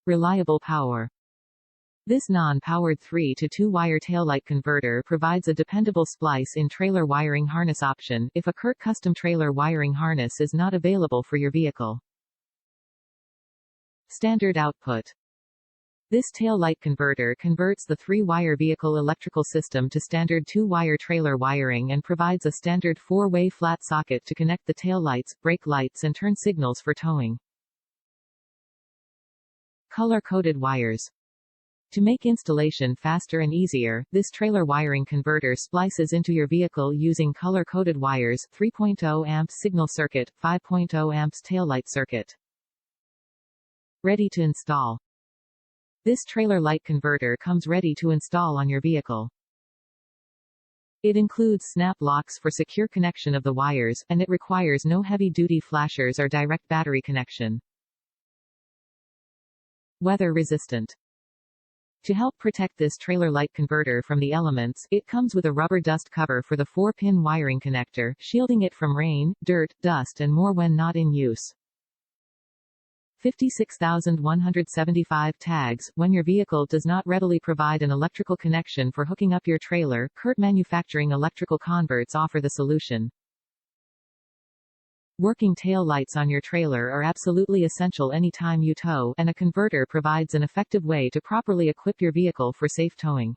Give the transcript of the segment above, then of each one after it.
Reliable power. This non-powered 3-to-2 wire taillight converter provides a dependable splice-in trailer wiring harness option, if a CURT custom trailer wiring harness is not available for your vehicle. Standard output. This taillight converter converts the 3-wire vehicle electrical system to standard 2-wire trailer wiring and provides a standard 4-way flat socket to connect the taillights, brake lights and turn signals for towing. Color-coded wires. To make installation faster and easier, this trailer wiring converter splices into your vehicle using color-coded wires, 3.0 amps signal circuit, 5.0 amps taillight circuit. Ready to install. This trailer light converter comes ready to install on your vehicle. It includes snap locks for secure connection of the wires, and it requires no heavy-duty flashers or direct battery connection. Weather resistant. To help protect this trailer light converter from the elements, it comes with a rubber dust cover for the 4-pin wiring connector, shielding it from rain, dirt, dust and more when not in use. 56,175 tags. When your vehicle does not readily provide an electrical connection for hooking up your trailer, CURT manufacturing electrical converts offer the solution. Working tail lights on your trailer are absolutely essential anytime you tow, and a converter provides an effective way to properly equip your vehicle for safe towing.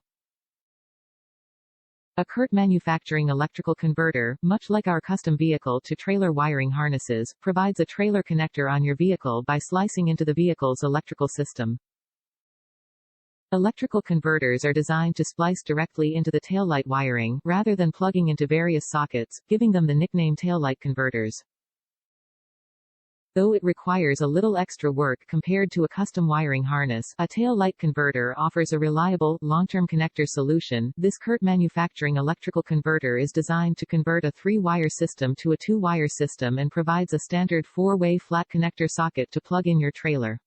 A CURT manufacturing electrical converter, much like our custom vehicle-to-trailer wiring harnesses, provides a trailer connector on your vehicle by slicing into the vehicle's electrical system. Electrical converters are designed to splice directly into the taillight wiring, rather than plugging into various sockets, giving them the nickname taillight converters. Though it requires a little extra work compared to a custom wiring harness, a taillight converter offers a reliable, long-term connector solution. This CURT manufacturing electrical converter is designed to convert a 3-wire system to a 2-wire system and provides a standard 4-way flat connector socket to plug in your trailer.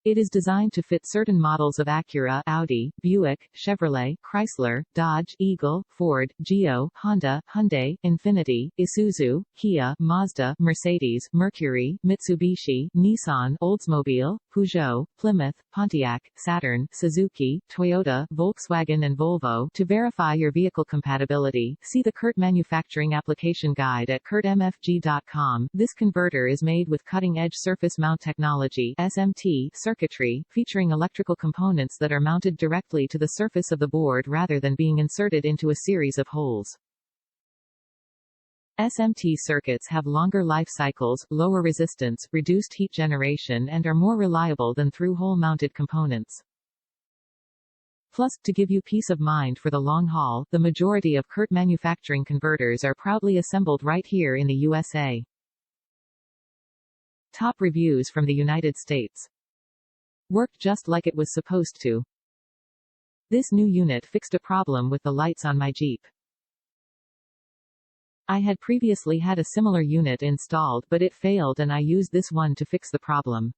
It is designed to fit certain models of Acura, Audi, Buick, Chevrolet, Chrysler, Dodge, Eagle, Ford, Geo, Honda, Hyundai, Infiniti, Isuzu, Kia, Mazda, Mercedes, Mercury, Mitsubishi, Nissan, Oldsmobile, Peugeot, Plymouth, Pontiac, Saturn, Suzuki, Toyota, Volkswagen and Volvo. To verify your vehicle compatibility, see the CURT manufacturing application guide at curtmfg.com. This converter is made with cutting-edge surface mount technology (SMT) circuitry, featuring electrical components that are mounted directly to the surface of the board rather than being inserted into a series of holes. SMT circuits have longer life cycles, lower resistance, reduced heat generation and are more reliable than through-hole mounted components. Plus, to give you peace of mind for the long haul, the majority of CURT manufacturing converters are proudly assembled right here in the USA. Top reviews from the United States. Worked just like it was supposed to. This new unit fixed a problem with the lights on my Jeep. I had previously had a similar unit installed but it failed and I used this one to fix the problem.